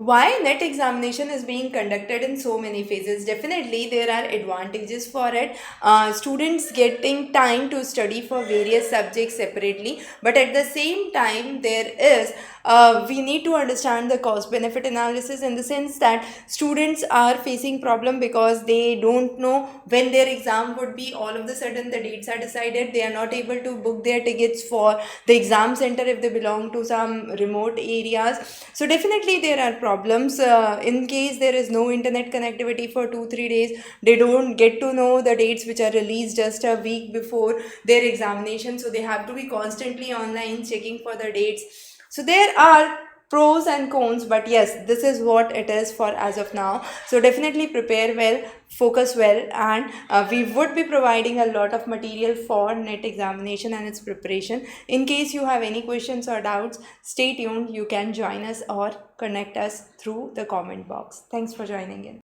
Why net examination is being conducted in so many phases? Definitely there are advantages for it. Students getting time to study for various subjects separately, but at the same time there is we need to understand the cost benefit analysis, in the sense that students are facing problem because they don't know when their exam would be. All of the sudden the dates are decided, they are not able to book their tickets for the exam center if they belong to some remote areas. So definitely there are problems. In case there is no internet connectivity for 2 3 days, they don't get to know the dates which are released just a week before their examination, so they have to be constantly online checking for the dates. So there are pros and cons, but yes, this is what it is for as of now. So definitely prepare well, focus well, and we would be providing a lot of material for net examination and its preparation. In case you have any questions or doubts, stay tuned. You can join us or connect us through the comment box. Thanks for joining in.